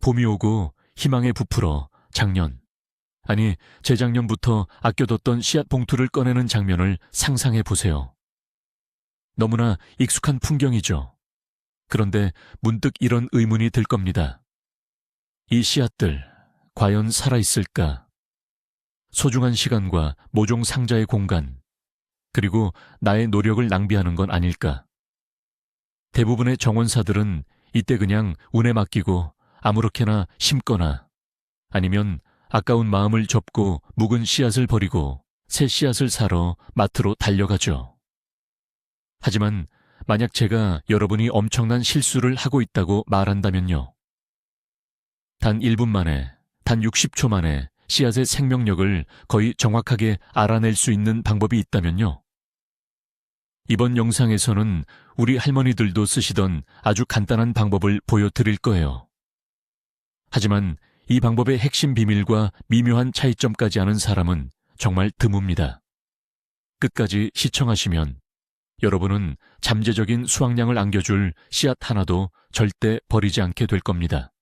봄이 오고 희망에 부풀어 작년, 아니 재작년부터 아껴뒀던 씨앗 봉투를 꺼내는 장면을 상상해 보세요. 너무나 익숙한 풍경이죠. 그런데 문득 이런 의문이 들 겁니다. 이 씨앗들 과연 살아있을까? 소중한 시간과 모종 상자의 공간, 그리고 나의 노력을 낭비하는 건 아닐까? 대부분의 정원사들은 이때 그냥 운에 맡기고 아무렇게나 심거나 아니면 아까운 마음을 접고 묵은 씨앗을 버리고 새 씨앗을 사러 마트로 달려가죠. 하지만 만약 제가 여러분이 엄청난 실수를 하고 있다고 말한다면요. 단 1분 만에, 단 60초 만에 씨앗의 생명력을 거의 정확하게 알아낼 수 있는 방법이 있다면요. 이번 영상에서는 우리 할머니들도 쓰시던 아주 간단한 방법을 보여드릴 거예요. 하지만 이 방법의 핵심 비밀과 미묘한 차이점까지 아는 사람은 정말 드뭅니다. 끝까지 시청하시면 여러분은 잠재적인 수확량을 안겨줄 씨앗 하나도 절대 버리지 않게 될 겁니다.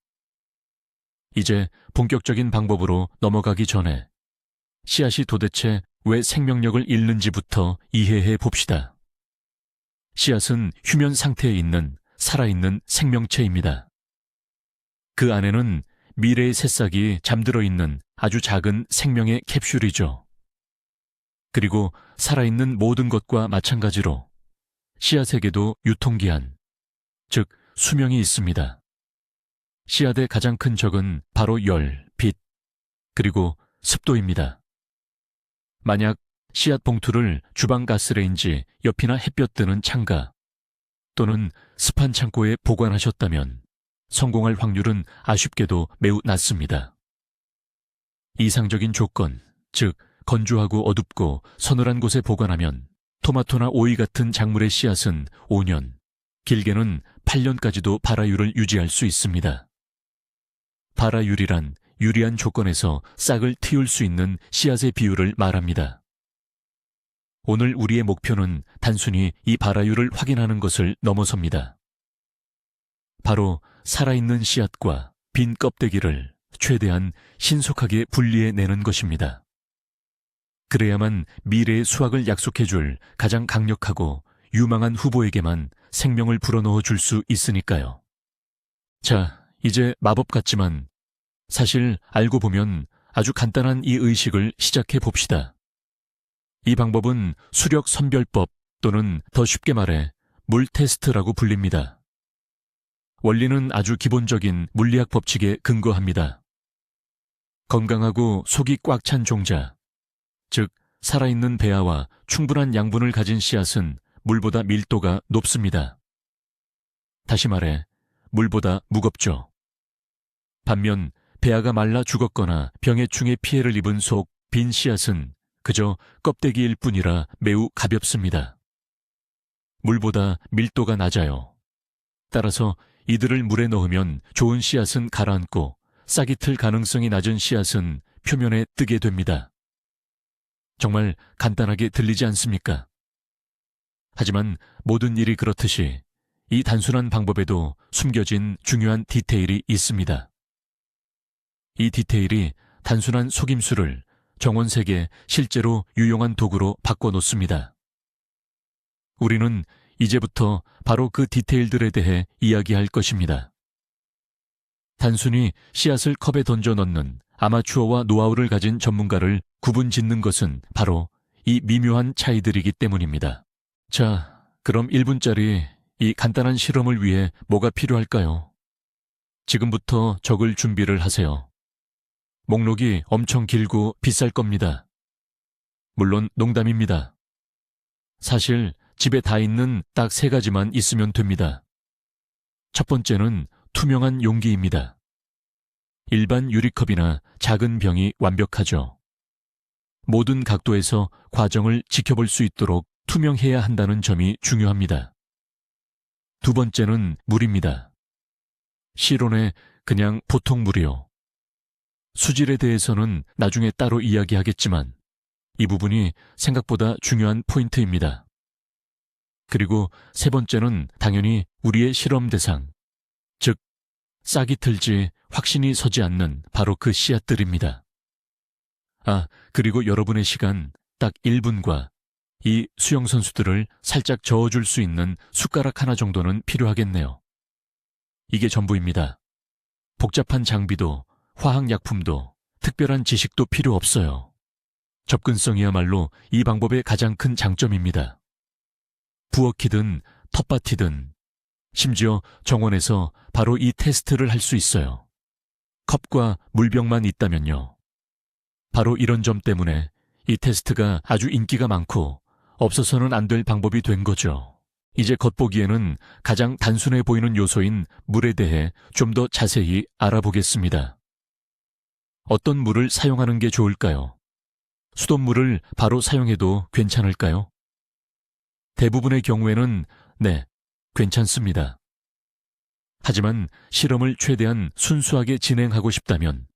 이제 본격적인 방법으로 넘어가기 전에 씨앗이 도대체 왜 생명력을 잃는지부터 이해해 봅시다. 씨앗은 휴면 상태에 있는 살아있는 생명체입니다. 그 안에는 미래의 새싹이 잠들어 있는 아주 작은 생명의 캡슐이죠. 그리고 살아있는 모든 것과 마찬가지로 씨앗에게도 유통기한, 즉 수명이 있습니다. 씨앗의 가장 큰 적은 바로 열, 빛, 그리고 습도입니다. 만약 씨앗 봉투를 주방 가스레인지 옆이나 햇볕 드는 창가 또는 습한 창고에 보관하셨다면 성공할 확률은 아쉽게도 매우 낮습니다. 이상적인 조건, 즉 건조하고 어둡고 서늘한 곳에 보관하면 토마토나 오이 같은 작물의 씨앗은 5년, 길게는 8년까지도 발화율을 유지할 수 있습니다. 발화율이란 유리한 조건에서 싹을 틔울 수 있는 씨앗의 비율을 말합니다. 오늘 우리의 목표는 단순히 이 발화율을 확인하는 것을 넘어섭니다. 바로 살아있는 씨앗과 빈 껍데기를 최대한 신속하게 분리해내는 것입니다. 그래야만 미래의 수확을 약속해줄 가장 강력하고 유망한 후보에게만 생명을 불어넣어 줄 수 있으니까요. 자, 이제 마법 같지만 사실 알고 보면 아주 간단한 이 의식을 시작해 봅시다. 이 방법은 수력 선별법 또는 더 쉽게 말해 물 테스트라고 불립니다. 원리는 아주 기본적인 물리학 법칙에 근거합니다. 건강하고 속이 꽉 찬 종자, 즉 살아있는 배아와 충분한 양분을 가진 씨앗은 물보다 밀도가 높습니다. 다시 말해 물보다 무겁죠. 반면 배아가 말라 죽었거나 병해충의 피해를 입은 속 빈 씨앗은 그저 껍데기일 뿐이라 매우 가볍습니다. 물보다 밀도가 낮아요. 따라서 이들을 물에 넣으면 좋은 씨앗은 가라앉고 싹이 틀 가능성이 낮은 씨앗은 표면에 뜨게 됩니다. 정말 간단하게 들리지 않습니까? 하지만 모든 일이 그렇듯이 이 단순한 방법에도 숨겨진 중요한 디테일이 있습니다. 이 디테일이 단순한 속임수를 정원색에 실제로 유용한 도구로 바꿔놓습니다. 우리는 이제부터 바로 그 디테일들에 대해 이야기할 것입니다. 단순히 씨앗을 컵에 던져 넣는 아마추어와 노하우를 가진 전문가를 구분 짓는 것은 바로 이 미묘한 차이들이기 때문입니다. 자, 그럼 1분짜리 이 간단한 실험을 위해 뭐가 필요할까요? 지금부터 적을 준비를 하세요. 목록이 엄청 길고 비쌀 겁니다. 물론 농담입니다. 사실 집에 다 있는 딱 3가지만 있으면 됩니다. 첫 번째는 투명한 용기입니다. 일반 유리컵이나 작은 병이 완벽하죠. 모든 각도에서 과정을 지켜볼 수 있도록 투명해야 한다는 점이 중요합니다. 두 번째는 물입니다. 실온에 그냥 보통 물이요. 수질에 대해서는 나중에 따로 이야기하겠지만 이 부분이 생각보다 중요한 포인트입니다. 그리고 세 번째는 당연히 우리의 실험 대상, 즉 싹이 틀지 확신이 서지 않는 바로 그 씨앗들입니다. 그리고 여러분의 시간 딱 1분과 이 수영선수들을 살짝 저어줄 수 있는 숟가락 하나 정도는 필요하겠네요. 이게 전부입니다. 복잡한 장비도, 화학약품도, 특별한 지식도 필요 없어요. 접근성이야말로 이 방법의 가장 큰 장점입니다. 부엌이든 텃밭이든 심지어 정원에서 바로 이 테스트를 할 수 있어요. 컵과 물병만 있다면요. 바로 이런 점 때문에 이 테스트가 아주 인기가 많고 없어서는 안 될 방법이 된 거죠. 이제 겉보기에는 가장 단순해 보이는 요소인 물에 대해 좀 더 자세히 알아보겠습니다. 어떤 물을 사용하는 게 좋을까요? 수돗물을 바로 사용해도 괜찮을까요? 대부분의 경우에는 네, 괜찮습니다. 하지만 실험을 최대한 순수하게 진행하고 싶다면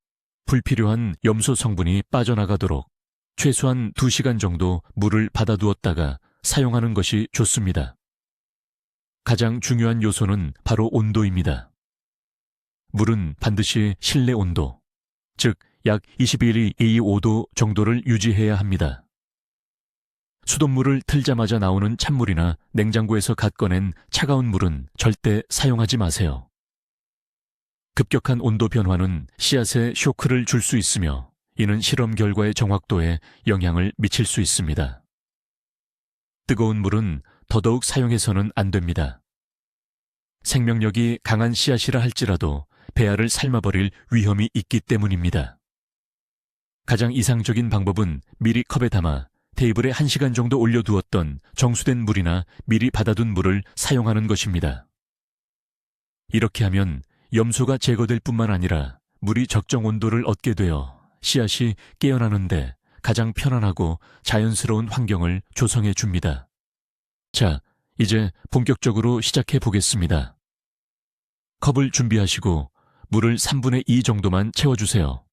불필요한 염소 성분이 빠져나가도록 최소한 2시간 정도 물을 받아두었다가 사용하는 것이 좋습니다. 가장 중요한 요소는 바로 온도입니다. 물은 반드시 실내 온도, 즉 약 21.25도 정도를 유지해야 합니다. 수돗물을 틀자마자 나오는 찬물이나 냉장고에서 갓 꺼낸 차가운 물은 절대 사용하지 마세요. 급격한 온도 변화는 씨앗에 쇼크를 줄 수 있으며 이는 실험 결과의 정확도에 영향을 미칠 수 있습니다. 뜨거운 물은 더더욱 사용해서는 안 됩니다. 생명력이 강한 씨앗이라 할지라도 배알을 삶아버릴 위험이 있기 때문입니다. 가장 이상적인 방법은 미리 컵에 담아 테이블에 1시간 정도 올려두었던 정수된 물이나 미리 받아둔 물을 사용하는 것입니다. 이렇게 하면 염소가 제거될 뿐만 아니라 물이 적정 온도를 얻게 되어 씨앗이 깨어나는데 가장 편안하고 자연스러운 환경을 조성해 줍니다. 자, 이제 본격적으로 시작해 보겠습니다. 컵을 준비하시고 물을 3분의 2 정도만 채워주세요.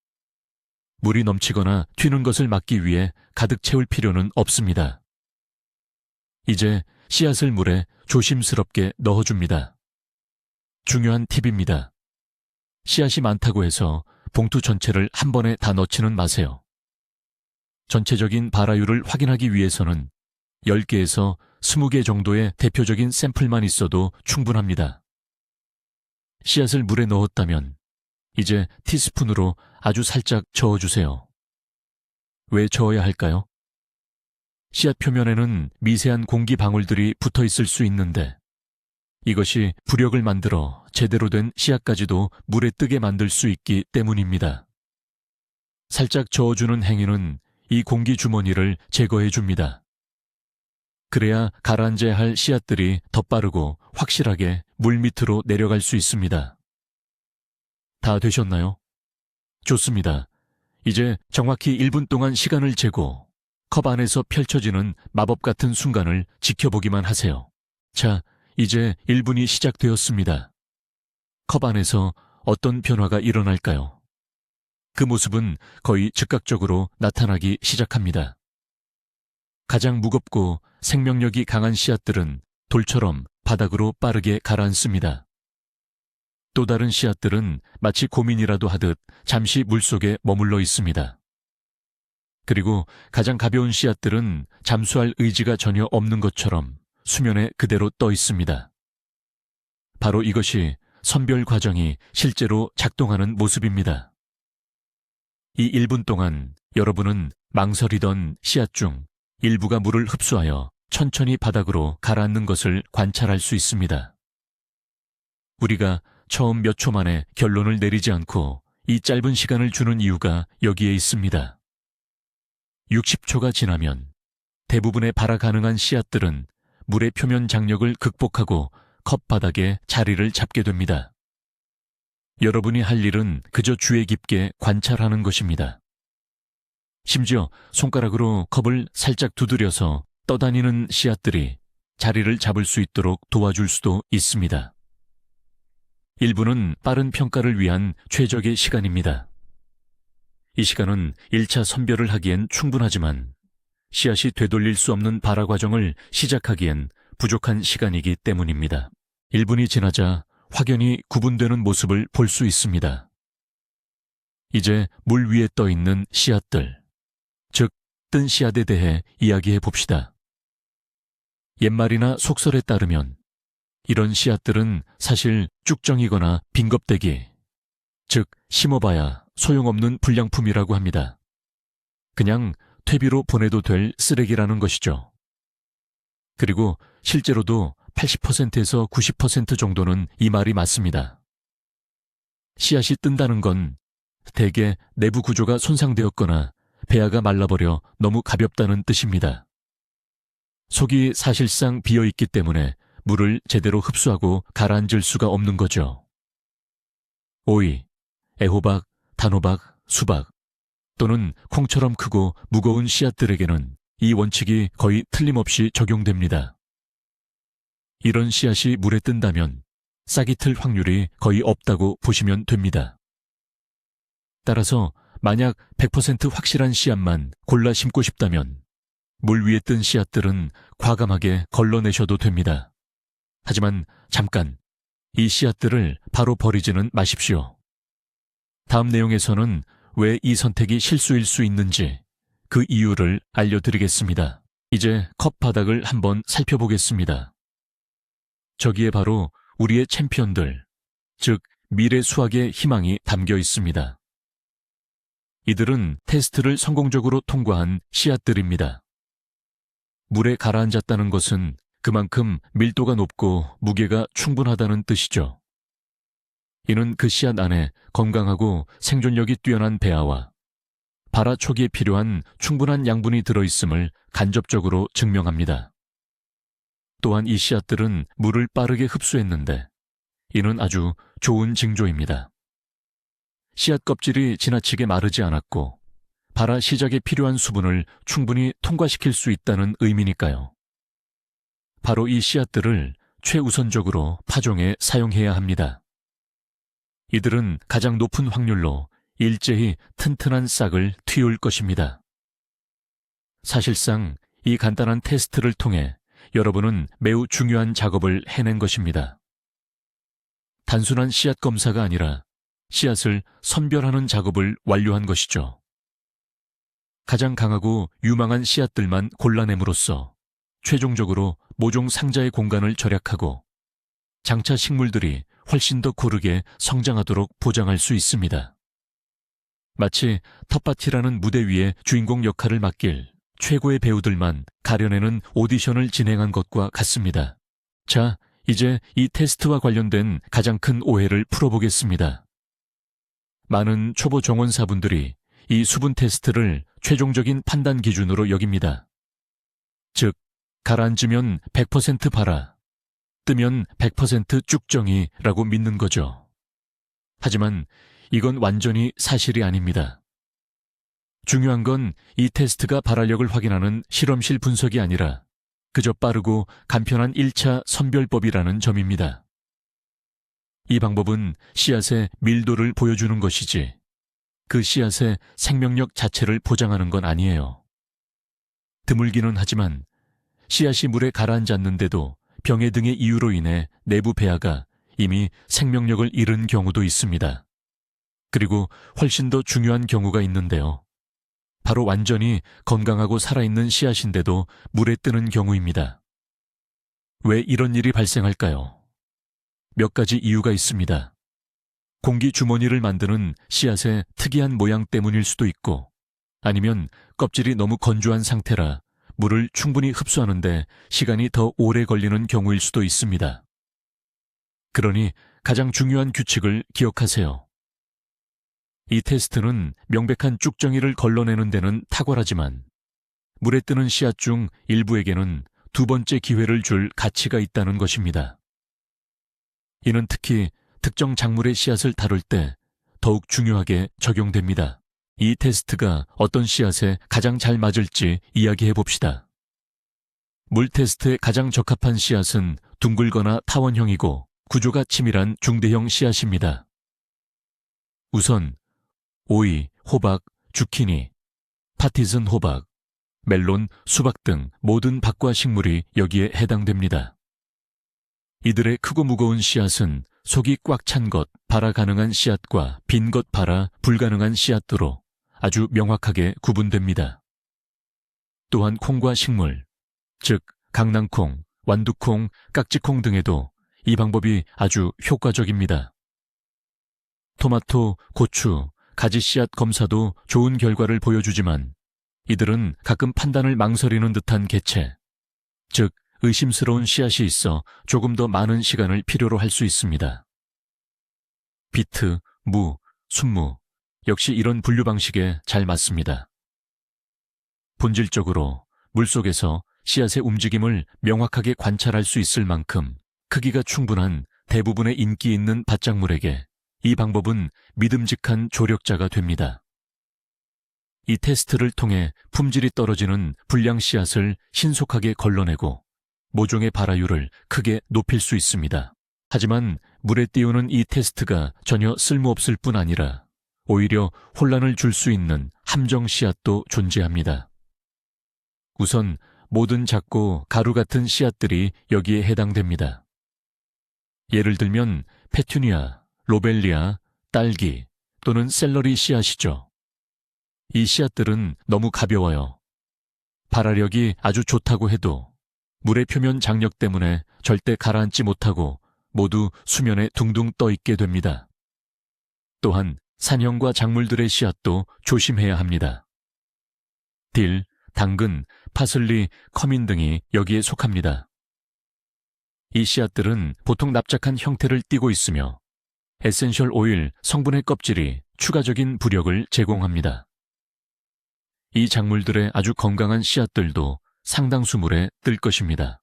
물이 넘치거나 튀는 것을 막기 위해 가득 채울 필요는 없습니다. 이제 씨앗을 물에 조심스럽게 넣어줍니다. 중요한 팁입니다. 씨앗이 많다고 해서 봉투 전체를 한 번에 다 넣지는 마세요. 전체적인 발화율을 확인하기 위해서는 10개에서 20개 정도의 대표적인 샘플만 있어도 충분합니다. 씨앗을 물에 넣었다면 이제 티스푼으로 아주 살짝 저어주세요. 왜 저어야 할까요? 씨앗 표면에는 미세한 공기 방울들이 붙어 있을 수 있는데 이것이 부력을 만들어 제대로 된 씨앗까지도 물에 뜨게 만들 수 있기 때문입니다. 살짝 저어주는 행위는 이 공기 주머니를 제거해 줍니다. 그래야 가라앉아야 할 씨앗들이 더 빠르고 확실하게 물 밑으로 내려갈 수 있습니다. 다 되셨나요? 좋습니다. 이제 정확히 1분 동안 시간을 재고 컵 안에서 펼쳐지는 마법 같은 순간을 지켜보기만 하세요. 자, 이제 1분이 시작되었습니다. 컵 안에서 어떤 변화가 일어날까요? 그 모습은 거의 즉각적으로 나타나기 시작합니다. 가장 무겁고 생명력이 강한 씨앗들은 돌처럼 바닥으로 빠르게 가라앉습니다. 또 다른 씨앗들은 마치 고민이라도 하듯 잠시 물속에 머물러 있습니다. 그리고 가장 가벼운 씨앗들은 잠수할 의지가 전혀 없는 것처럼 수면에 그대로 떠 있습니다. 바로 이것이 선별 과정이 실제로 작동하는 모습입니다. 이 1분 동안 여러분은 망설이던 씨앗 중 일부가 물을 흡수하여 천천히 바닥으로 가라앉는 것을 관찰할 수 있습니다. 우리가 처음 몇 초 만에 결론을 내리지 않고 이 짧은 시간을 주는 이유가 여기에 있습니다. 60초가 지나면 대부분의 발화 가능한 씨앗들은 물의 표면 장력을 극복하고 컵 바닥에 자리를 잡게 됩니다. 여러분이 할 일은 그저 주의 깊게 관찰하는 것입니다. 심지어 손가락으로 컵을 살짝 두드려서 떠다니는 씨앗들이 자리를 잡을 수 있도록 도와줄 수도 있습니다. 1분은 빠른 평가를 위한 최적의 시간입니다. 이 시간은 1차 선별을 하기엔 충분하지만 씨앗이 되돌릴 수 없는 발화 과정을 시작하기엔 부족한 시간이기 때문입니다. 1분이 지나자 확연히 구분되는 모습을 볼 수 있습니다. 이제 물 위에 떠 있는 씨앗들, 즉 뜬 씨앗에 대해 이야기해 봅시다. 옛말이나 속설에 따르면 이런 씨앗들은 사실 쭉정이거나 빈껍데기, 즉 심어봐야 소용없는 불량품이라고 합니다. 그냥 퇴비로 보내도 될 쓰레기라는 것이죠. 그리고 실제로도 80%에서 90% 정도는 이 말이 맞습니다. 씨앗이 뜬다는 건 대개 내부 구조가 손상되었거나 배아가 말라버려 너무 가볍다는 뜻입니다. 속이 사실상 비어있기 때문에 물을 제대로 흡수하고 가라앉을 수가 없는 거죠. 오이, 애호박, 단호박, 수박 또는 콩처럼 크고 무거운 씨앗들에게는 이 원칙이 거의 틀림없이 적용됩니다. 이런 씨앗이 물에 뜬다면 싹이 틀 확률이 거의 없다고 보시면 됩니다. 따라서 만약 100% 확실한 씨앗만 골라 심고 싶다면 물 위에 뜬 씨앗들은 과감하게 걸러내셔도 됩니다. 하지만 잠깐, 이 씨앗들을 바로 버리지는 마십시오. 다음 내용에서는 왜 이 선택이 실수일 수 있는지 그 이유를 알려드리겠습니다. 이제 컵 바닥을 한번 살펴보겠습니다. 저기에 바로 우리의 챔피언들, 즉 미래 수학의 희망이 담겨 있습니다. 이들은 테스트를 성공적으로 통과한 씨앗들입니다. 물에 가라앉았다는 것은 그만큼 밀도가 높고 무게가 충분하다는 뜻이죠. 이는 그 씨앗 안에 건강하고 생존력이 뛰어난 배아와 발화 초기에 필요한 충분한 양분이 들어있음을 간접적으로 증명합니다. 또한 이 씨앗들은 물을 빠르게 흡수했는데 이는 아주 좋은 징조입니다. 씨앗 껍질이 지나치게 마르지 않았고 발화 시작에 필요한 수분을 충분히 통과시킬 수 있다는 의미니까요. 바로 이 씨앗들을 최우선적으로 파종에 사용해야 합니다. 이들은 가장 높은 확률로 일제히 튼튼한 싹을 틔울 것입니다. 사실상 이 간단한 테스트를 통해 여러분은 매우 중요한 작업을 해낸 것입니다. 단순한 씨앗 검사가 아니라 씨앗을 선별하는 작업을 완료한 것이죠. 가장 강하고 유망한 씨앗들만 골라냄으로써 최종적으로 모종 상자의 공간을 절약하고 장차 식물들이 훨씬 더 고르게 성장하도록 보장할 수 있습니다. 마치 텃밭이라는 무대 위에 주인공 역할을 맡길 최고의 배우들만 가려내는 오디션을 진행한 것과 같습니다. 자, 이제 이 테스트와 관련된 가장 큰 오해를 풀어보겠습니다. 많은 초보 정원사분들이 이 수분 테스트를 최종적인 판단 기준으로 여깁니다. 즉, 가라앉으면 100% 발화, 뜨면 100% 쭉정이라고 믿는 거죠. 하지만 이건 완전히 사실이 아닙니다. 중요한 건 이 테스트가 발화력을 확인하는 실험실 분석이 아니라 그저 빠르고 간편한 1차 선별법이라는 점입니다. 이 방법은 씨앗의 밀도를 보여주는 것이지 그 씨앗의 생명력 자체를 보장하는 건 아니에요. 드물기는 하지만 씨앗이 물에 가라앉았는데도 병해 등의 이유로 인해 내부 배아가 이미 생명력을 잃은 경우도 있습니다. 그리고 훨씬 더 중요한 경우가 있는데요. 바로 완전히 건강하고 살아있는 씨앗인데도 물에 뜨는 경우입니다. 왜 이런 일이 발생할까요? 몇 가지 이유가 있습니다. 공기 주머니를 만드는 씨앗의 특이한 모양 때문일 수도 있고 아니면 껍질이 너무 건조한 상태라 물을 충분히 흡수하는데 시간이 더 오래 걸리는 경우일 수도 있습니다. 그러니 가장 중요한 규칙을 기억하세요. 이 테스트는 명백한 쭉정이를 걸러내는 데는 탁월하지만 물에 뜨는 씨앗 중 일부에게는 두 번째 기회를 줄 가치가 있다는 것입니다. 이는 특히 특정 작물의 씨앗을 다룰 때 더욱 중요하게 적용됩니다. 이 테스트가 어떤 씨앗에 가장 잘 맞을지 이야기해 봅시다. 물 테스트에 가장 적합한 씨앗은 둥글거나 타원형이고 구조가 치밀한 중대형 씨앗입니다. 우선 오이, 호박, 주키니, 파티즌 호박, 멜론, 수박 등 모든 박과 식물이 여기에 해당됩니다. 이들의 크고 무거운 씨앗은 속이 꽉 찬 것, 발화 가능한 씨앗과 빈 것, 발화 불가능한 씨앗으로 아주 명확하게 구분됩니다. 또한 콩과 식물, 즉 강낭콩, 완두콩, 깍지콩 등에도 이 방법이 아주 효과적입니다. 토마토, 고추, 가지 씨앗 검사도 좋은 결과를 보여주지만 이들은 가끔 판단을 망설이는 듯한 개체, 즉 의심스러운 씨앗이 있어 조금 더 많은 시간을 필요로 할 수 있습니다. 비트, 무, 순무 역시 이런 분류 방식에 잘 맞습니다. 본질적으로 물속에서 씨앗의 움직임을 명확하게 관찰할 수 있을 만큼 크기가 충분한 대부분의 인기 있는 밭작물에게 이 방법은 믿음직한 조력자가 됩니다. 이 테스트를 통해 품질이 떨어지는 불량 씨앗을 신속하게 걸러내고 모종의 발화율을 크게 높일 수 있습니다. 하지만 물에 띄우는 이 테스트가 전혀 쓸모없을 뿐 아니라 오히려 혼란을 줄 수 있는 함정 씨앗도 존재합니다. 우선 모든 작고 가루 같은 씨앗들이 여기에 해당됩니다. 예를 들면 페투니아, 로벨리아, 딸기 또는 샐러리 씨앗이죠. 이 씨앗들은 너무 가벼워요. 발화력이 아주 좋다고 해도 물의 표면 장력 때문에 절대 가라앉지 못하고 모두 수면에 둥둥 떠 있게 됩니다. 또한 산형과 작물들의 씨앗도 조심해야 합니다. 딜, 당근, 파슬리, 커민 등이 여기에 속합니다. 이 씨앗들은 보통 납작한 형태를 띠고 있으며 에센셜 오일 성분의 껍질이 추가적인 부력을 제공합니다. 이 작물들의 아주 건강한 씨앗들도 상당수 물에 뜰 것입니다.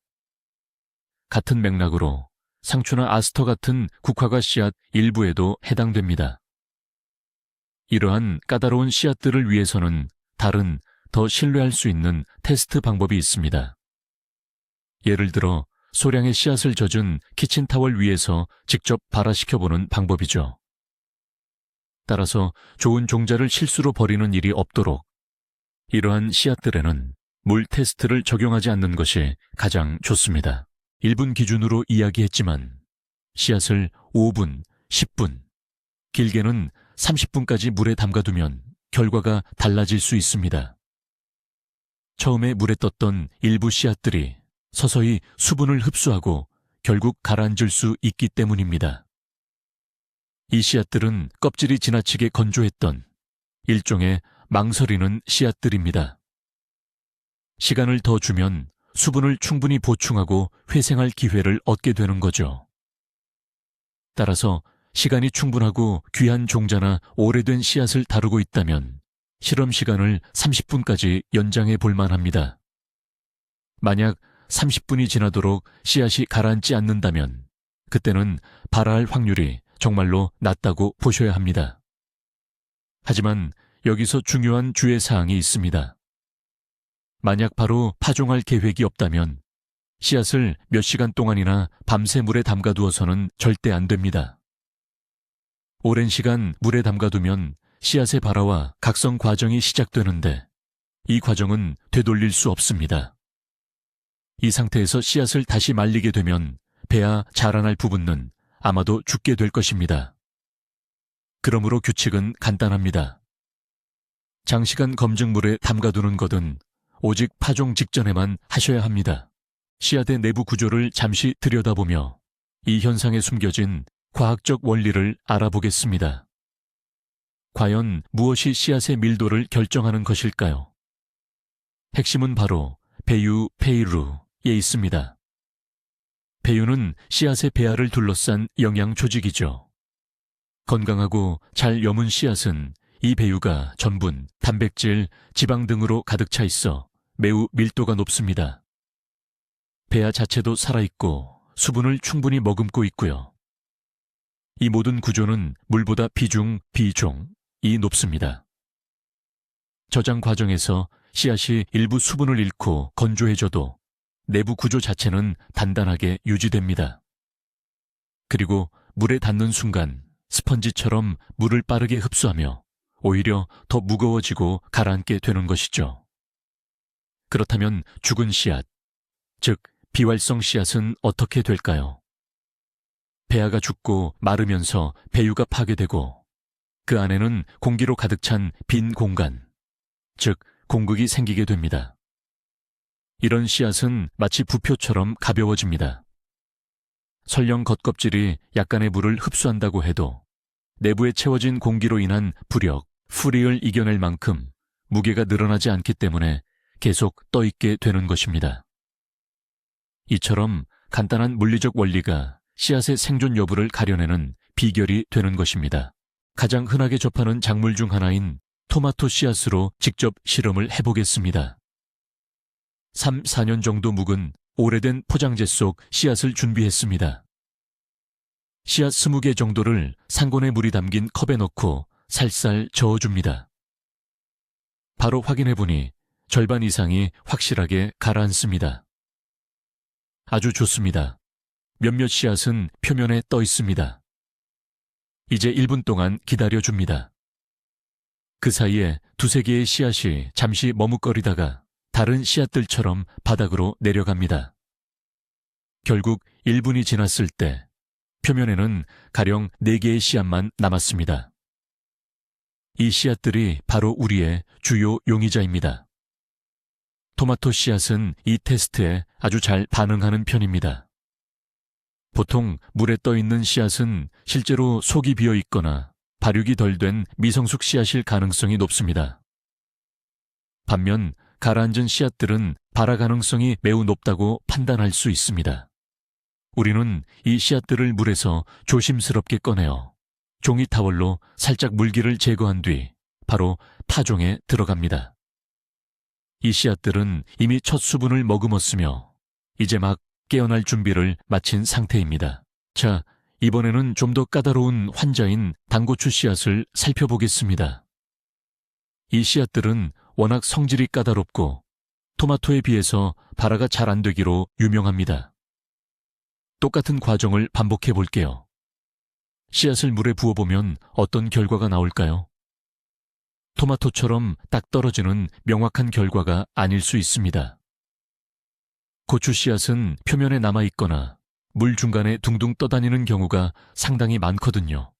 같은 맥락으로 상추나 아스터 같은 국화과 씨앗 일부에도 해당됩니다. 이러한 까다로운 씨앗들을 위해서는 다른 더 신뢰할 수 있는 테스트 방법이 있습니다. 예를 들어 소량의 씨앗을 젖은 키친타월 위에서 직접 발화시켜보는 방법이죠. 따라서 좋은 종자를 실수로 버리는 일이 없도록 이러한 씨앗들에는 물 테스트를 적용하지 않는 것이 가장 좋습니다. 1분 기준으로 이야기했지만 씨앗을 5분, 10분, 길게는 30분까지 물에 담가두면 결과가 달라질 수 있습니다. 처음에 물에 떴던 일부 씨앗들이 서서히 수분을 흡수하고 결국 가라앉을 수 있기 때문입니다. 이 씨앗들은 껍질이 지나치게 건조했던 일종의 망설이는 씨앗들입니다. 시간을 더 주면 수분을 충분히 보충하고 회생할 기회를 얻게 되는 거죠. 따라서 시간이 충분하고 귀한 종자나 오래된 씨앗을 다루고 있다면 실험 시간을 30분까지 연장해 볼 만합니다. 만약 30분이 지나도록 씨앗이 가라앉지 않는다면 그때는 발화할 확률이 정말로 낮다고 보셔야 합니다. 하지만 여기서 중요한 주의사항이 있습니다. 만약 바로 파종할 계획이 없다면 씨앗을 몇 시간 동안이나 밤새 물에 담가두어서는 절대 안 됩니다. 오랜 시간 물에 담가두면 씨앗의 발화와 각성 과정이 시작되는데 이 과정은 되돌릴 수 없습니다. 이 상태에서 씨앗을 다시 말리게 되면 배아 자라날 부분은 아마도 죽게 될 것입니다. 그러므로 규칙은 간단합니다. 장시간 검증물에 담가두는 것은 오직 파종 직전에만 하셔야 합니다. 씨앗의 내부 구조를 잠시 들여다보며 이 현상에 숨겨진 과학적 원리를 알아보겠습니다. 과연 무엇이 씨앗의 밀도를 결정하는 것일까요? 핵심은 바로 배유, 페이루에 있습니다. 배유는 씨앗의 배아를 둘러싼 영양 조직이죠. 건강하고 잘 여문 씨앗은 이 배유가 전분, 단백질, 지방 등으로 가득 차 있어 매우 밀도가 높습니다. 배아 자체도 살아있고 수분을 충분히 머금고 있고요. 이 모든 구조는 물보다 비중이 높습니다. 저장 과정에서 씨앗이 일부 수분을 잃고 건조해져도 내부 구조 자체는 단단하게 유지됩니다. 그리고 물에 닿는 순간 스펀지처럼 물을 빠르게 흡수하며 오히려 더 무거워지고 가라앉게 되는 것이죠. 그렇다면 죽은 씨앗, 즉 비활성 씨앗은 어떻게 될까요? 배아가 죽고 마르면서 배유가 파괴되고 그 안에는 공기로 가득 찬 빈 공간, 즉 공극이 생기게 됩니다. 이런 씨앗은 마치 부표처럼 가벼워집니다. 설령 겉껍질이 약간의 물을 흡수한다고 해도 내부에 채워진 공기로 인한 부력, 풀이을 이겨낼 만큼 무게가 늘어나지 않기 때문에 계속 떠있게 되는 것입니다. 이처럼 간단한 물리적 원리가 씨앗의 생존 여부를 가려내는 비결이 되는 것입니다. 가장 흔하게 접하는 작물 중 하나인 토마토 씨앗으로 직접 실험을 해보겠습니다. 3, 4년 정도 묵은 오래된 포장재 속 씨앗을 준비했습니다. 씨앗 20개 정도를 상곤의 물이 담긴 컵에 넣고 살살 저어줍니다. 바로 확인해보니 절반 이상이 확실하게 가라앉습니다. 아주 좋습니다. 몇몇 씨앗은 표면에 떠 있습니다. 이제 1분 동안 기다려줍니다. 그 사이에 2-3개의 씨앗이 잠시 머뭇거리다가 다른 씨앗들처럼 바닥으로 내려갑니다. 결국 1분이 지났을 때 표면에는 가령 4개의 씨앗만 남았습니다. 이 씨앗들이 바로 우리의 주요 용의자입니다. 토마토 씨앗은 이 테스트에 아주 잘 반응하는 편입니다. 보통 물에 떠 있는 씨앗은 실제로 속이 비어 있거나 발육이 덜 된 미성숙 씨앗일 가능성이 높습니다. 반면 가라앉은 씨앗들은 발화 가능성이 매우 높다고 판단할 수 있습니다. 우리는 이 씨앗들을 물에서 조심스럽게 꺼내어 종이 타월로 살짝 물기를 제거한 뒤 바로 파종에 들어갑니다. 이 씨앗들은 이미 첫 수분을 머금었으며 이제 막 깨어날 준비를 마친 상태입니다. 자, 이번에는 좀 더 까다로운 환자인 당고추 씨앗을 살펴보겠습니다. 이 씨앗들은 워낙 성질이 까다롭고 토마토에 비해서 발화가 잘 안 되기로 유명합니다. 똑같은 과정을 반복해 볼게요. 씨앗을 물에 부어보면 어떤 결과가 나올까요? 토마토처럼 딱 떨어지는 명확한 결과가 아닐 수 있습니다. 고추 씨앗은 표면에 남아있거나 물 중간에 둥둥 떠다니는 경우가 상당히 많거든요.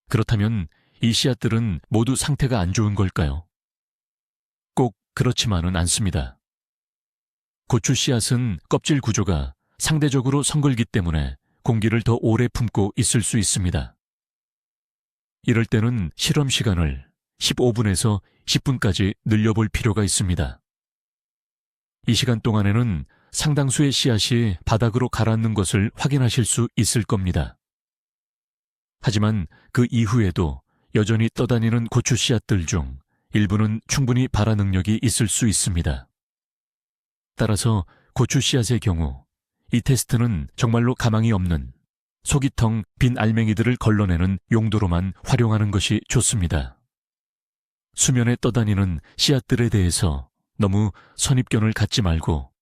그렇다면 이 씨앗들은 모두 상태가 안 좋은 걸까요? 꼭 그렇지만은 않습니다. 고추 씨앗은 껍질 구조가 상대적으로 성글기 때문에 공기를 더 오래 품고 있을 수 있습니다. 이럴 때는 실험 시간을 15분에서 10분까지 늘려볼 필요가 있습니다. 이 시간 동안에는 상당수의 씨앗이 바닥으로 가라앉는 것을 확인하실 수 있을 겁니다. 하지만 그 이후에도 여전히 떠다니는 고추 씨앗들 중 일부는 충분히 발화 능력이 있을 수 있습니다. 따라서 고추 씨앗의 경우 이 테스트는 정말로 가망이 없는 속이 텅 빈 알맹이들을 걸러내는 용도로만 활용하는 것이 좋습니다. 수면에 떠다니는 씨앗들에 대해서 너무 선입견을 갖지 말고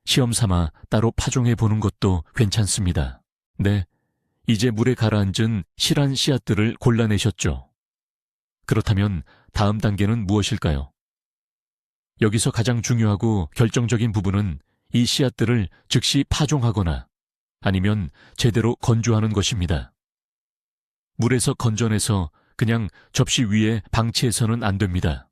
시험 삼아 따로 파종해 보는 것도 괜찮습니다. 네, 이제 물에 가라앉은 실한 씨앗들을 골라내셨죠? 그렇다면 다음 단계는 무엇일까요? 여기서 가장 중요하고 결정적인 부분은 이 씨앗들을 즉시 파종하거나 아니면 제대로 건조하는 것입니다. 물에서 건져내서 그냥 접시 위에 방치해서는 안 됩니다.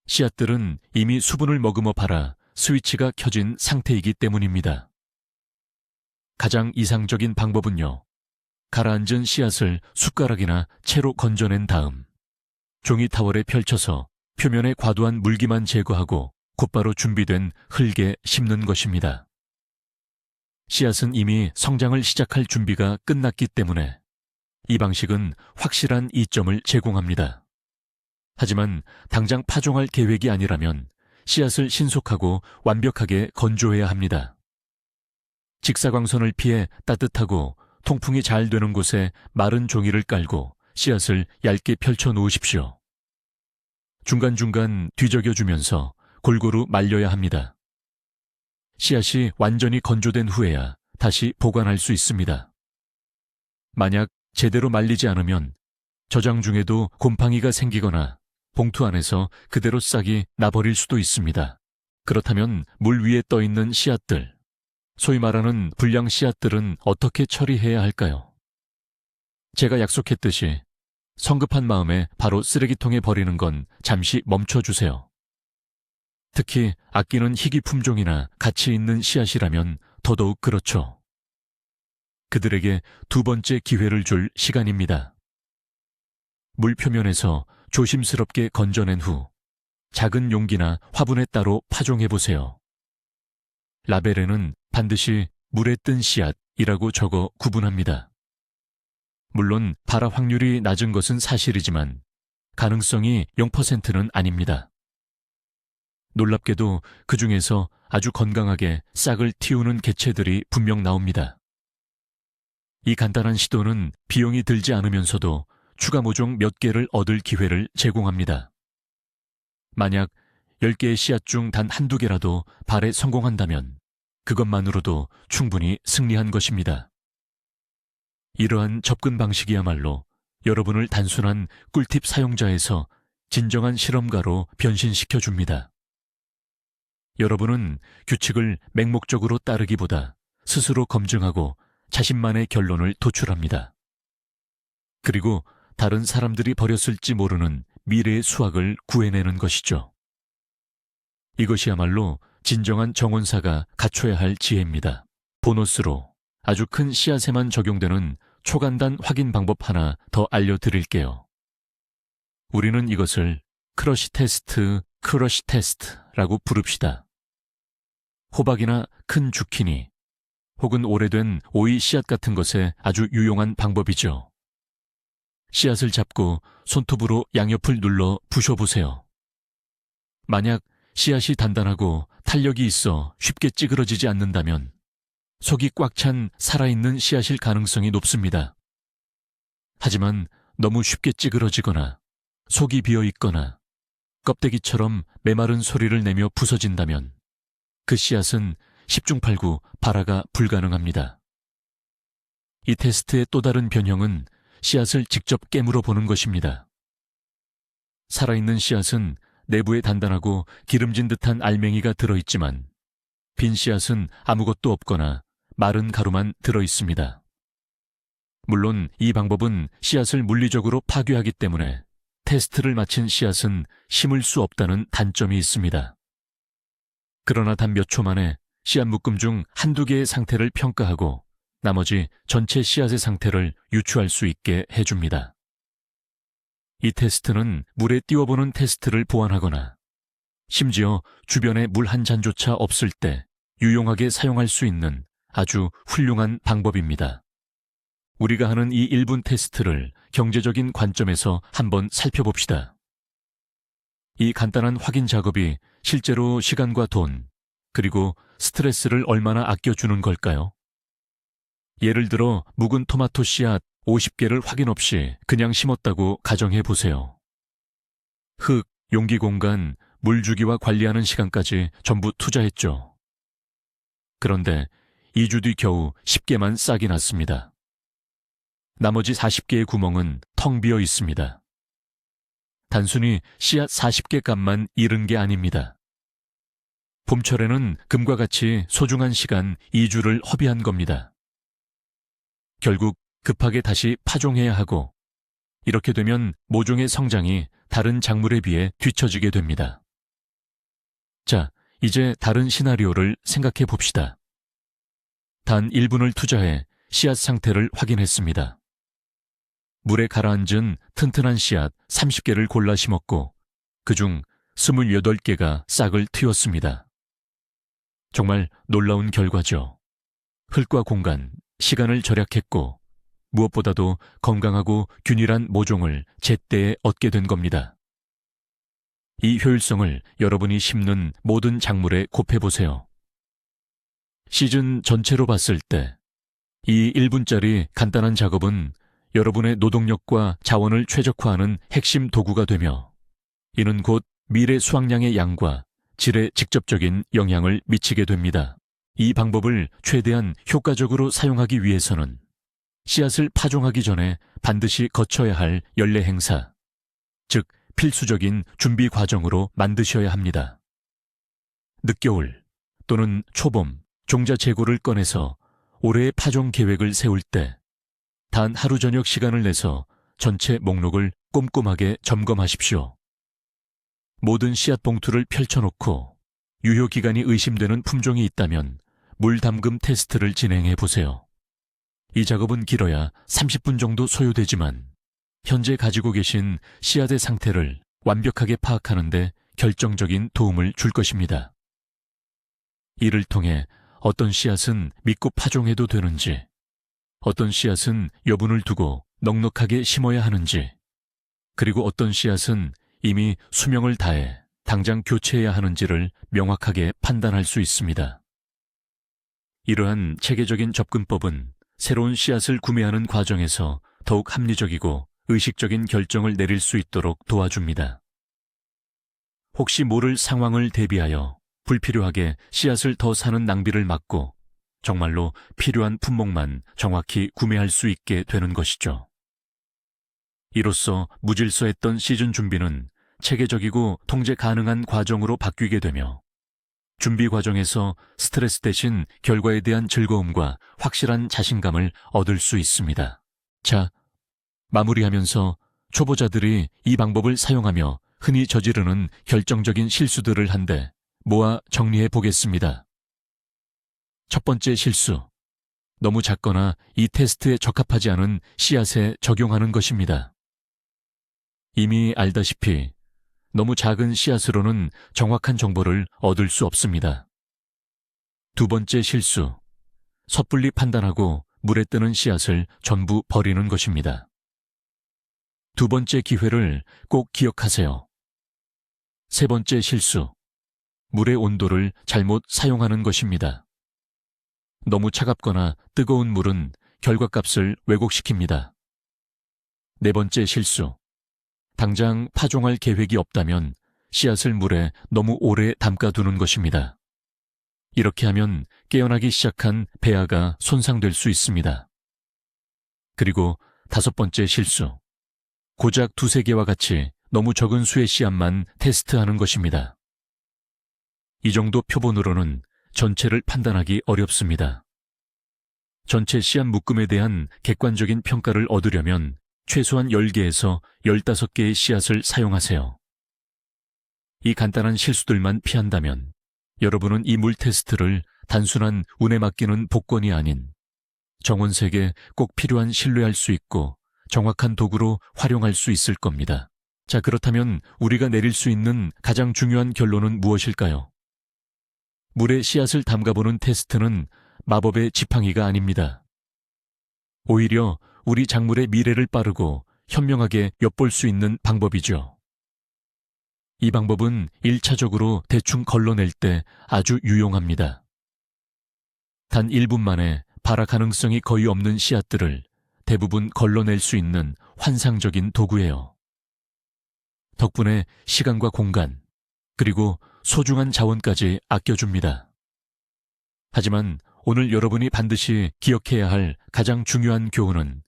씨앗들은 이미 수분을 머금어 발아 스위치가 켜진 상태이기 때문입니다. 가장 이상적인 방법은요, 가라앉은 씨앗을 숟가락이나 채로 건져낸 다음 종이 타월에 펼쳐서 표면에 과도한 물기만 제거하고 곧바로 준비된 흙에 심는 것입니다. 씨앗은 이미 성장을 시작할 준비가 끝났기 때문에 이 방식은 확실한 이점을 제공합니다. 하지만 당장 파종할 계획이 아니라면 씨앗을 신속하고 완벽하게 건조해야 합니다. 직사광선을 피해 따뜻하고 통풍이 잘 되는 곳에 마른 종이를 깔고 씨앗을 얇게 펼쳐 놓으십시오. 중간중간 뒤적여주면서 골고루 말려야 합니다. 씨앗이 완전히 건조된 후에야 다시 보관할 수 있습니다. 만약 제대로 말리지 않으면 저장 중에도 곰팡이가 생기거나 봉투 안에서 그대로 싹이 나버릴 수도 있습니다. 그렇다면 물 위에 떠있는 씨앗들, 소위 말하는 불량 씨앗들은 어떻게 처리해야 할까요? 제가 약속했듯이 성급한 마음에 바로 쓰레기통에 버리는 건 잠시 멈춰주세요. 특히 아끼는 희귀 품종이나 가치 있는 씨앗이라면 더더욱 그렇죠. 그들에게 두 번째 기회를 줄 시간입니다. 물 표면에서 조심스럽게 건져낸 후 작은 용기나 화분에 따로 파종해보세요. 라벨에는 반드시 물에 뜬 씨앗이라고 적어 구분합니다. 물론 발화 확률이 낮은 것은 사실이지만 가능성이 0%는 아닙니다. 놀랍게도 그 중에서 아주 건강하게 싹을 틔우는 개체들이 분명 나옵니다. 이 간단한 시도는 비용이 들지 않으면서도 추가 모종 몇 개를 얻을 기회를 제공합니다. 만약 10개의 씨앗 중 단 한두 개라도 발에 성공한다면 그것만으로도 충분히 승리한 것입니다. 이러한 접근 방식이야말로 여러분을 단순한 꿀팁 사용자에서 진정한 실험가로 변신시켜 줍니다. 여러분은 규칙을 맹목적으로 따르기보다 스스로 검증하고 자신만의 결론을 도출합니다. 그리고 다른 사람들이 버렸을지 모르는 미래의 수확을 구해내는 것이죠. 이것이야말로 진정한 정원사가 갖춰야 할 지혜입니다. 보너스로 아주 큰 씨앗에만 적용되는 초간단 확인 방법 하나 더 알려드릴게요. 우리는 이것을 크러쉬 테스트라고 부릅시다. 호박이나 큰 주키니 혹은 오래된 오이 씨앗 같은 것에 아주 유용한 방법이죠. 씨앗을 잡고 손톱으로 양옆을 눌러 부셔보세요. 만약 씨앗이 단단하고 탄력이 있어 쉽게 찌그러지지 않는다면 속이 꽉 찬 살아있는 씨앗일 가능성이 높습니다. 하지만 너무 쉽게 찌그러지거나 속이 비어있거나 껍데기처럼 메마른 소리를 내며 부서진다면 그 씨앗은 10중 8구 발화가 불가능합니다. 이 테스트의 또 다른 변형은 씨앗을 직접 깨물어 보는 것입니다. 살아있는 씨앗은 내부에 단단하고 기름진 듯한 알맹이가 들어있지만 빈 씨앗은 아무것도 없거나 마른 가루만 들어있습니다. 물론 이 방법은 씨앗을 물리적으로 파괴하기 때문에 테스트를 마친 씨앗은 심을 수 없다는 단점이 있습니다. 그러나 단 몇 초 만에 씨앗 묶음 중 한두 개의 상태를 평가하고 나머지 전체 씨앗의 상태를 유추할 수 있게 해줍니다. 이 테스트는 물에 띄워보는 테스트를 보완하거나 심지어 주변에 물 한 잔조차 없을 때 유용하게 사용할 수 있는 아주 훌륭한 방법입니다. 우리가 하는 이 1분 테스트를 경제적인 관점에서 한번 살펴봅시다. 이 간단한 확인 작업이 실제로 시간과 돈, 그리고 스트레스를 얼마나 아껴주는 걸까요? 예를 들어 묵은 토마토 씨앗 50개를 확인 없이 그냥 심었다고 가정해 보세요. 흙, 용기 공간, 물 주기와 관리하는 시간까지 전부 투자했죠. 그런데 2주 뒤 겨우 10개만 싹이 났습니다. 나머지 40개의 구멍은 텅 비어 있습니다. 단순히 씨앗 40개 값만 잃은 게 아닙니다. 봄철에는 금과 같이 소중한 시간 2주를 허비한 겁니다. 결국 급하게 다시 파종해야 하고 이렇게 되면 모종의 성장이 다른 작물에 비해 뒤처지게 됩니다. 자, 이제 다른 시나리오를 생각해 봅시다. 단 1분을 투자해 씨앗 상태를 확인했습니다. 물에 가라앉은 튼튼한 씨앗 30개를 골라 심었고 그중 28개가 싹을 틔웠습니다. 정말 놀라운 결과죠. 흙과 공간, 시간을 절약했고 무엇보다도 건강하고 균일한 모종을 제때에 얻게 된 겁니다. 이 효율성을 여러분이 심는 모든 작물에 곱해보세요. 시즌 전체로 봤을 때 이 1분짜리 간단한 작업은 여러분의 노동력과 자원을 최적화하는 핵심 도구가 되며 이는 곧 미래 수확량의 양과 질에 직접적인 영향을 미치게 됩니다. 이 방법을 최대한 효과적으로 사용하기 위해서는 씨앗을 파종하기 전에 반드시 거쳐야 할 연례 행사, 즉 필수적인 준비 과정으로 만드셔야 합니다. 늦겨울 또는 초봄, 종자 재고를 꺼내서 올해의 파종 계획을 세울 때 단 하루 저녁 시간을 내서 전체 목록을 꼼꼼하게 점검하십시오. 모든 씨앗 봉투를 펼쳐놓고 유효기간이 의심되는 품종이 있다면 물 담금 테스트를 진행해 보세요. 이 작업은 길어야 30분 정도 소요되지만 현재 가지고 계신 씨앗의 상태를 완벽하게 파악하는 데 결정적인 도움을 줄 것입니다. 이를 통해 어떤 씨앗은 믿고 파종해도 되는지, 어떤 씨앗은 여분을 두고 넉넉하게 심어야 하는지, 그리고 어떤 씨앗은 이미 수명을 다해 당장 교체해야 하는지를 명확하게 판단할 수 있습니다. 이러한 체계적인 접근법은 새로운 씨앗을 구매하는 과정에서 더욱 합리적이고 의식적인 결정을 내릴 수 있도록 도와줍니다. 혹시 모를 상황을 대비하여 불필요하게 씨앗을 더 사는 낭비를 막고 정말로 필요한 품목만 정확히 구매할 수 있게 되는 것이죠. 이로써 무질서했던 시즌 준비는 체계적이고 통제 가능한 과정으로 바뀌게 되며 준비 과정에서 스트레스 대신 결과에 대한 즐거움과 확실한 자신감을 얻을 수 있습니다. 자, 마무리하면서 초보자들이 이 방법을 사용하며 흔히 저지르는 결정적인 실수들을 한데 모아 정리해 보겠습니다. 첫 번째 실수, 너무 작거나 이 테스트에 적합하지 않은 씨앗에 적용하는 것입니다. 이미 알다시피 너무 작은 씨앗으로는 정확한 정보를 얻을 수 없습니다. 두 번째 실수, 섣불리 판단하고 물에 뜨는 씨앗을 전부 버리는 것입니다. 두 번째 기회를 꼭 기억하세요. 세 번째 실수, 물의 온도를 잘못 사용하는 것입니다. 너무 차갑거나 뜨거운 물은 결과값을 왜곡시킵니다. 네 번째 실수, 당장 파종할 계획이 없다면 씨앗을 물에 너무 오래 담가두는 것입니다. 이렇게 하면 깨어나기 시작한 배아가 손상될 수 있습니다. 그리고 다섯 번째 실수, 고작 두세 개와 같이 너무 적은 수의 씨앗만 테스트하는 것입니다. 이 정도 표본으로는 전체를 판단하기 어렵습니다. 전체 씨앗 묶음에 대한 객관적인 평가를 얻으려면 최소한 10개에서 15개의 씨앗을 사용하세요. 이 간단한 실수들만 피한다면 여러분은 이 물 테스트를 단순한 운에 맡기는 복권이 아닌 정원색에 꼭 필요한 신뢰할 수 있고 정확한 도구로 활용할 수 있을 겁니다. 자, 그렇다면 우리가 내릴 수 있는 가장 중요한 결론은 무엇일까요? 물에 씨앗을 담가보는 테스트는 마법의 지팡이가 아닙니다. 오히려 우리 작물의 미래를 빠르고 현명하게 엿볼 수 있는 방법이죠. 이 방법은 1차적으로 대충 걸러낼 때 아주 유용합니다. 단 1분 만에 발화 가능성이 거의 없는 씨앗들을 대부분 걸러낼 수 있는 환상적인 도구예요. 덕분에 시간과 공간, 그리고 소중한 자원까지 아껴줍니다. 하지만 오늘 여러분이 반드시 기억해야 할 가장 중요한 교훈은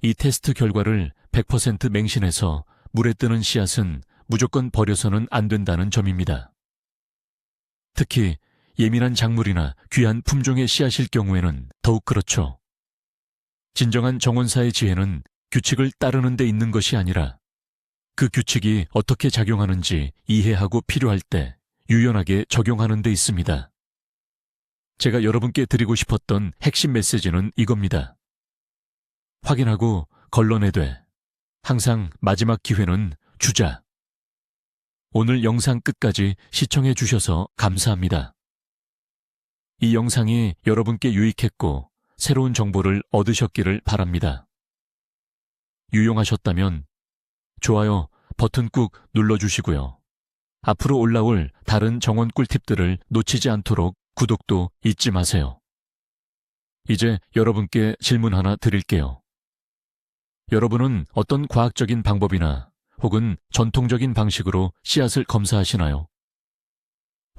이 테스트 결과를 100% 맹신해서 물에 뜨는 씨앗은 무조건 버려서는 안 된다는 점입니다. 특히 예민한 작물이나 귀한 품종의 씨앗일 경우에는 더욱 그렇죠. 진정한 정원사의 지혜는 규칙을 따르는 데 있는 것이 아니라 그 규칙이 어떻게 작용하는지 이해하고 필요할 때 유연하게 적용하는 데 있습니다. 제가 여러분께 드리고 싶었던 핵심 메시지는 이겁니다. 확인하고 걸러내되 항상 마지막 기회는 주자. 오늘 영상 끝까지 시청해 주셔서 감사합니다. 이 영상이 여러분께 유익했고 새로운 정보를 얻으셨기를 바랍니다. 유용하셨다면 좋아요 버튼 꾹 눌러주시고요. 앞으로 올라올 다른 정원 꿀팁들을 놓치지 않도록 구독도 잊지 마세요. 이제 여러분께 질문 하나 드릴게요. 여러분은 어떤 과학적인 방법이나 혹은 전통적인 방식으로 씨앗을 검사하시나요?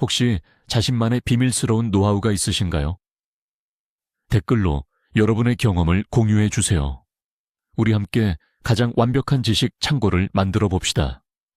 혹시 자신만의 비밀스러운 노하우가 있으신가요? 댓글로 여러분의 경험을 공유해 주세요. 우리 함께 가장 완벽한 지식 창고를 만들어 봅시다.